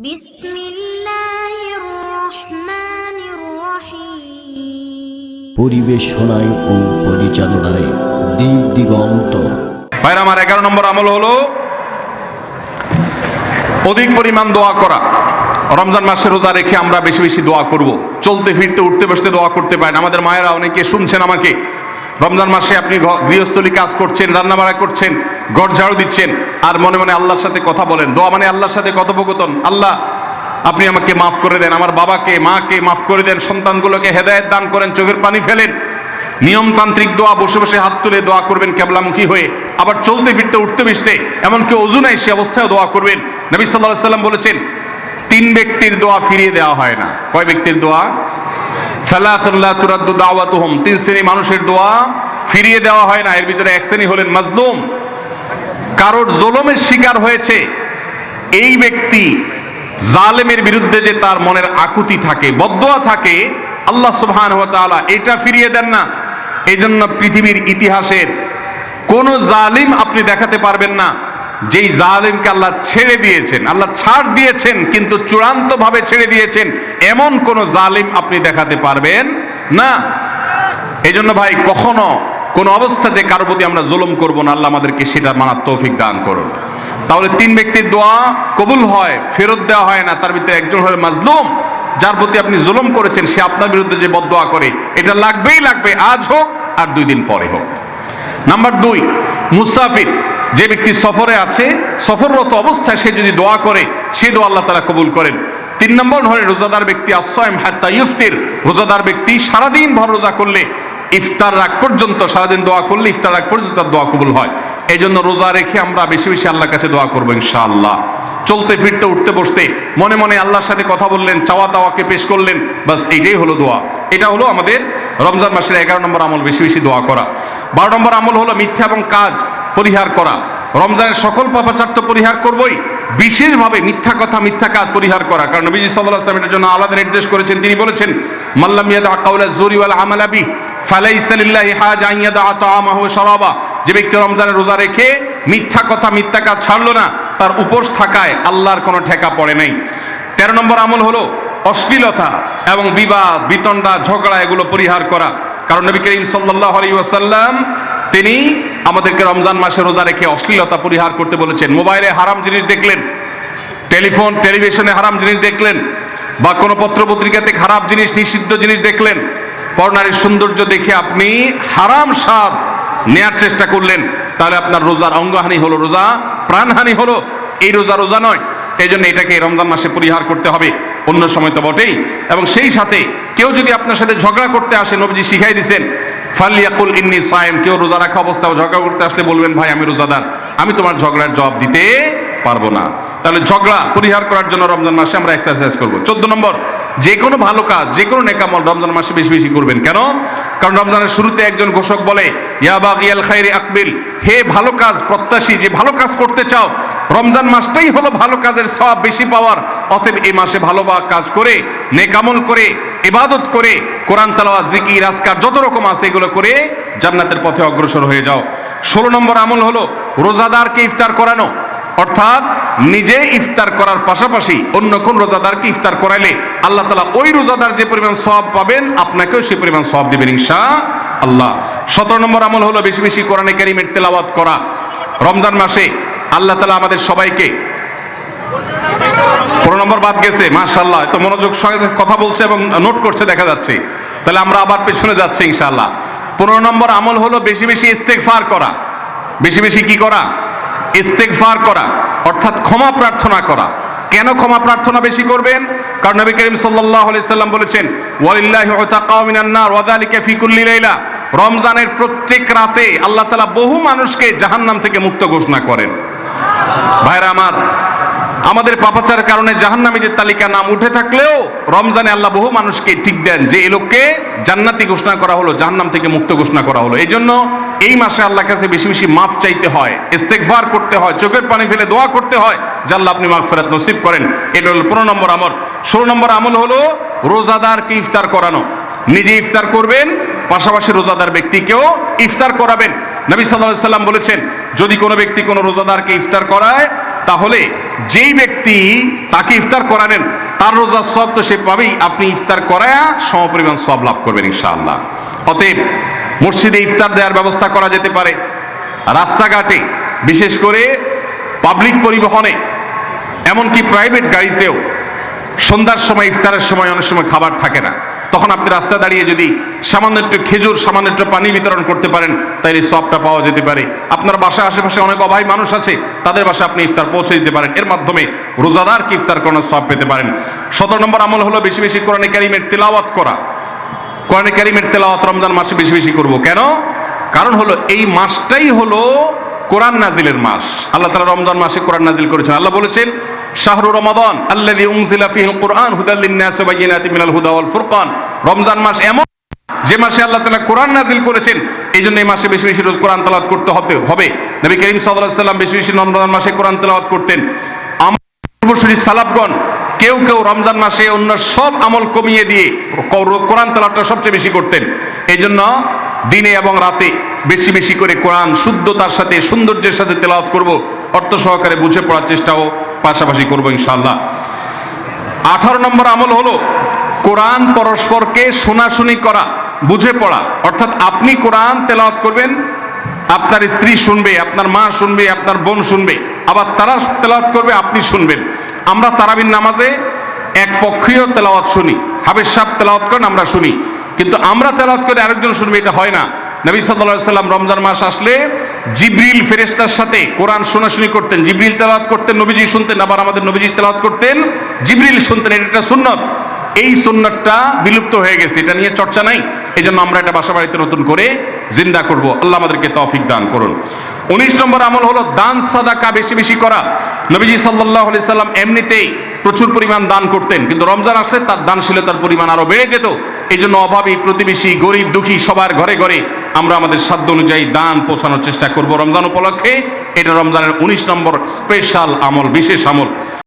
বিসমিল্লাহির রহমানির রহিম। পরিবেশনায় ও পরিচালনায় দিগন্ত। ভাইরা আমার 11 নম্বর আমল হলো অধিক পরিমাণ দোয়া করা। রমজান মাসে রোজা রেখে আমরা বেশি বেশি দোয়া করব। চলতে ফিরতে উঠতে বসতে দোয়া করতে পারেন। আমাদের মায়েরা অনেকে শুনছেন আমাকে, রমজান মাসে আপনি গৃহস্থলী কাজ করছেন, রান্নাবাড়া করছেন, ঘর ঝাড়ু দিচ্ছেন, আর মনে মনে আল্লাহর সাথে কথা বলেন। দোয়া মানে আল্লাহর সাথে কথোপকথন। আল্লাহ আপনি আমাকে মাফ করে দেন, আমার বাবাকে মাকে মাফ করে দেন, সন্তানগুলোকে হেদায়েত দান করেন, চোখের পানি ফেলেন। নিয়মতান্ত্রিক দোয়া, বসে বসে হাত তুলে দোয়া করবেন কেবলামুখী হয়ে। আবার চলতে ফিরতে উঠতে বসতে, এমনকি ওযু নাই সে অবস্থায় দোয়া করবেন। নবী সাল্লাল্লাহু আলাইহি সাল্লাম বলেছেন 3 ব্যক্তির দোয়া ফিরিয়ে দেওয়া হয় না। কয় ব্যক্তির দোয়া? সালাতুন লা তুরাদ্দু দাওয়াতুহুম। 3 শ্রেণী মানুষের দোয়া ফিরিয়ে দেওয়া হয় না। এর ভিতরে এক শ্রেণী হলেন মাজলুম, কারোর জুলুমের শিকার হয়েছে। এই ব্যক্তি জালেমের বিরুদ্ধে যে তার মনের আকুতি থাকে, বদদোয়া থাকে, আল্লাহ সুবহানাহু ওয়া তাআলা এটা ফিরিয়ে দেন না। এই জন্য পৃথিবীর ইতিহাসের কোন জালিম আপনি দেখাতে পারবেন না যেই জালিমকে আল্লাহ ছেড়ে দিয়েছেন, আল্লাহ ছাড় দিয়েছেন কিন্তু চূড়ান্ত ভাবে ছেড়ে দিয়েছেন, এমন কোন জালিম আপনি দেখাতে পারবেন না। এই জন্য ভাই কখনো কোন অবস্থাতে কারোর প্রতি আমরা জুলুম করব না। আল্লাহ আমাদেরকে সেটা মানার তৌফিক দান করুন। তাহলে 3 ব্যক্তির দোয়া কবুল হয়, ফেরত দেওয়া হয় না। তার ভিতরে একজন হলো মাজলুম, যার প্রতি আপনি জুলুম করেছেন, সে আপনার বিরুদ্ধে যে বদদোয়া করে, এটা লাগবেই লাগবে, আজ হোক আর 2 দিন পরে হোক। নাম্বার 2, মুসাফির, যে ব্যক্তি সফরে আছে, সফররত অবস্থায় সে যদি দোয়া করে, সে দোয়া আল্লাহ তাআলা কবুল করেন। 3 নম্বর হলো রোজাদার ব্যক্তি, আস-সাইম হাত্তা ইফতির, রোজাদার ব্যক্তি সারাদিন ভর রোজা করলে ইফতার রাগ পর্যন্ত, সারাদিন দোয়া করলে ইফতার রাগ পর্যন্ত তার দোয়া কবুল হয়। এই জন্য রোজা রেখে আমরা বেশি বেশি আল্লাহর কাছে দোয়া করবো ইনশাআল্লাহ। চলতে ফিরতে উঠতে বসতে মনে মনে আল্লাহর সাথে কথা বললেন, চাওয়া দাওয়াকে পেশ করলেন, বাস এইটাই হলো দোয়া। এটা হলো আমাদের রমজান মাসের 11 নম্বর আমল, বেশি বেশি দোয়া করা। 12 নম্বর আমল হলো মিথ্যা এবং কাজ পরিহার করা। রমজানের সকল পাপাচার তো পরিহার করবই, বিশেষভাবে মিথ্যা কথা, মিথ্যা কাজ পরিহার করা। কারণ নবীজি সাল্লাল্লাহু আলাইহি ওয়াসাল্লাম এর জন্য আলাদা নির্দেশ করেছেন। তিনি বলেছেন, মাল্লাম ইয়াদা কাওলা যুরি ওয়াল আমালা বি ফালাইসা লিল্লাহি হাজা আন ইয়াদা তাআমাহু ওয়া শারাবা। যে ব্যক্তি রমজানে রোজা রেখে মিথ্যা কথা, মিথ্যা কাজ ছাড়লো না, তার উপোস থাকায় আল্লাহর কোনো ঠেকা পড়ে নাই। 13 নম্বর আমল হলো অশ্লীলতা এবং বিবাদ, বিতণ্ডা, ঝগড়া, এগুলো পরিহার করা। কারণ নবী করিম সাল্লাল্লাহু আলাইহি ওয়াসাল্লাম তিনি আমাদেরকে রমজান মাসে রোজা রেখে অশ্লীলতা পরিহার করতে বলেছেন। মোবাইলে হারাম জিনিস দেখলেন, টেলিভিশনে হারাম জিনিস দেখলেন, বা কোনো পত্রপত্রিকাতে খারাপ জিনিস, নিষিদ্ধ জিনিস দেখলেন, পরনারীর সৌন্দর্য দেখে আপনি হারাম স্বাদ নেয়ার চেষ্টা করলেন, তাহলে আপনার রোজার অঙ্গহানি হলো, রোজা প্রাণহানি হলো। এই রোজা নয়। এই জন্য এটাকে রমজান মাসে পরিহার করতে হবে, অন্য সময় তো বটেই। এবং সেই সাথে কেউ যদি আপনার সাথে ঝগড়া করতে আসে, নবীজি শিখাই দিয়েছেন, ফালিয়াকুল ইন্নী সায়েম, কেউ রোজা রাখা অবস্থায় ঝগড়া করতে আসলে বলবেন, ভাই আমি রোজাদার, আমি তোমার ঝগড়ার জবাব দিতে পারবো না। তাহলে ঝগড়া পরিহার করার জন্য রমজান মাসে আমরা এক্সারসাইজ করব। 14 নম্বর, যে কোনো ভালো কাজ, যে কোনো নেকামল রমজান মাসে বেশি বেশি করবেন। কেন? কারণ রমজানের শুরুতে একজন ঘোষক বলে, ইয়া বাগিয়াল খাইরি আকবিল, হে ভালো কাজ প্রত্যাশী, যে ভালো কাজ করতে চাও, রমজান মাসটাই হলো ভালো কাজের সওয়াব বেশি পাওয়ার। অতএব এই মাসে ভালো কাজ করে, নেকামল করে, ইবাদত করে, কোরআন তেলাওয়াত, জিকির, আজকার যত রকম আছে এগুলো করে জান্নাতের পথে অগ্রসর হয়ে যাও। 16 নম্বর আমল হলো রোজাদারকে ইফতার করানো। অর্থাৎ নিজে ইফতার করার পাশাপাশি অন্য কোন রোজাদারকে ইফতার করাইলে আল্লাহ তাআলা ওই রোজাদার যে পরিমাণ সওয়াব পাবেন, আপনাকেও সেই পরিমাণ সওয়াব দিবেন ইনশাআল্লাহ। 17 নম্বর আমল হলো বেশি বেশি কোরআনে কারীমের তেলাওয়াত করা। রমজান মাসে আল্লাহ তাআলা আমাদের সবাইকে, 15 নম্বর বাদ গেছে, মাশাআল্লাহ, তো মনোযোগ সঙ্গে কথা বলছে এবং নোট করছে দেখা যাচ্ছে। তাহলে আমরা আবার পেছনে যাচ্ছি ইনশাআল্লাহ। 15 নম্বর আমল হলো বেশি বেশি ইস্তেগফার করা। বেশি বেশি কি করা? ইস্তেগফার করা, অর্থাৎ ক্ষমা প্রার্থনা করা। কেন ক্ষমা প্রার্থনা বেশি করবেন? কারণ নবী করিম সাল্লাল্লাহু আলাইহি সাল্লাম বলেছেন, ওয়ালিল্লাহি উতাকাউ মিনান নার ওয়া যালিকা ফি কুল্লি লাইলা। রমজানের প্রত্যেক রাতে আল্লাহ তাআলা বহু মানুষকে জাহান্নাম থেকে মুক্ত ঘোষণা করেন। ভাইরা আমার, আমাদের পাপাচারের কারণে জাহান্নামীদের তালিকা নাম উঠে থাকলেও রমজানে আল্লাহ বহু মানুষকে ঠিক দেন যে এই লোককে জান্নাতি ঘোষণা করা হলো, জাহান্নাম থেকে মুক্ত ঘোষণা করা হলো। এই জন্য এই মাসে আল্লাহর কাছে বেশি বেশি মাফ চাইতে হয়, ইস্তেগফার করতে হয়, চোখের পানি ফেলে দোয়া করতে হয় যে আল্লাহ আপনি মাগফিরাত নসিব করেন। এটা হলো 15 নম্বর আমল। 16 নম্বর আমল হলো রোজাদারকে ইফতার করানো। নিজে ইফতার করবেন, পাশাপাশি রোজাদার ব্যক্তিকেও ইফতার করাবেন। নবী সাল্লাল্লাহু আলাইহি সাল্লাম বলেছেন, যদি কোনো ব্যক্তি কোনো রোজাদারকে ইফতার করায়, তাহলে যেই ব্যক্তি তাকে ইফতার করালেন তার রোজার সওয়াব তো সে পাবেই, আপনি ইফতার করায়া সমপরিমাণ সওয়াব লাভ করবেন ইনশাআল্লাহ। অতএব মসজিদে ইফতার দেওয়ার ব্যবস্থা করা যেতে পারে, রাস্তাঘাটে, বিশেষ করে পাবলিক পরিবহনে, এমনকি প্রাইভেট গাড়িতেও সন্ধ্যার সময় ইফতারের সময় অনেক সময় খাবার থাকে না, তখন আপনি রাস্তা দাঁড়িয়ে যদি সামান্য একটু খেজুর, সামান্য একটু পানি বিতরণ করতে পারেন তাহলে সবটা পাওয়া যেতে পারে। আপনার বাসা আশেপাশে অনেক অভাবী মানুষ আছে, তাদের বাসা আপনি ইফতার পৌঁছে দিতে পারেন, এর মাধ্যমে রোজাদারকে ইফতার করানোর সওয়াব পেতে পারেন। 17 নম্বর আমল হলো বেশি বেশি কোরআনে কারীমের তেলাওয়াত করা। কোরআনে কারীমের তেলাওয়াত রমজান মাসে বেশি বেশি করব। কেন? কারণ হলো এই মাসটাই হলো কোরআন নাজিলের মাস। আল্লাহ তাআলা রমজান মাসে কোরআন নাজিল করেছেন। আল্লাহ বলেছেন, শাহরু রমাদান আল্লাযী উনজিলা ফীহিল কুরআন হুদাল লিন-নাস ওয়া বায়িনাতিন মিনাল হুদা ওয়াল ফুরকান। রমজান মাস এমন যে মাসে আল্লাহ তাআলা কোরআন নাজিল করেছেন, এই জন্য এই মাসে বেশি বেশি রোজ কোরআন তেলাওয়াত করতে হবে। নবী করিম সাল্লাল্লাহু আলাইহি ওয়াসাল্লাম বেশি বেশি রমজান মাসে কোরআন তেলাওয়াত করতেন। আমার পূর্বসূরি সালাফগণ কেউ কেউ রমজান মাসে অন্য সব আমল কমিয়ে দিয়ে কোরআন তেলাওয়াতটা সবচেয়ে বেশি করতেন। এই জন্য দিনে এবং রাতে বেশি বেশি করে কোরআন শুদ্ধতার সাথে, সৌন্দর্যের সাথে তেলাওয়াত করব, অর্থ সহকারে বুঝে পড়ার চেষ্টাও পাশাপাশি করব ইনশাআল্লাহ। 18 নম্বর আমল হলো কোরআন পরস্পরকে শোনাশুনি করা, বুঝে পড়া। অর্থাৎ আপনি কোরআন তেলাওয়াত করবেন, আপনার স্ত্রী শুনবে, আপনার মা শুনবে, আপনার বোন শুনবে, আবার তারা তেলাওয়াত করবে, আপনি শুনবেন। আমরা তারাবির নামাজে এক পক্ষীয় তেলাওয়াত শুনি, হাফেজ সাহেব তেলাওয়াত করেন, আমরা শুনি, কিন্তু আমরা তেলাওয়াত করে আরেকজন শুনবে, এটা হয় না। নবী সাল্লাল্লাহু আলাইহি সাল্লাম রমজান মাস আসলে জিবরিল ফেরেশতার সাথে কোরআন শোনাশুনি করতেন। জিবরিল তেলাওয়াত করতেন, নবীজি শুনতেন, আবার আমাদের নবীজি তেলাওয়াত করতেন, জিবরিল শুনতেন। এটা সুন্নত। এই সুন্নতটা বিলুপ্ত হয়ে গেছে, এটা নিয়ে চর্চা নাই। এই জন্য আমরা এটা বাসা বাড়িতে নতুন করে জিন্দা করব। আল্লাহ আমাদেরকে তৌফিক দান করুন। 19 নম্বর আমল হলো দান সাদাকা বেশি বেশি করা। নবীজি সাল্লাল্লাহু আলাইহি সাল্লাম এমনিতেই প্রচুর পরিমাণ দান করতেন, কিন্তু রমজান আসলে তার দানশীলতার পরিমাণ আরো বেড়ে যেত। এই জন্য অভাবী, প্রতিবেশী, গরিব দুঃখী সবার ঘরে ঘরে আমরা আমাদের সাধ্য অনুযায়ী দান পৌঁছানোর চেষ্টা করব রমজান উপলক্ষে। এটা রমজানের 19 নম্বর স্পেশাল আমল, বিশেষ আমল।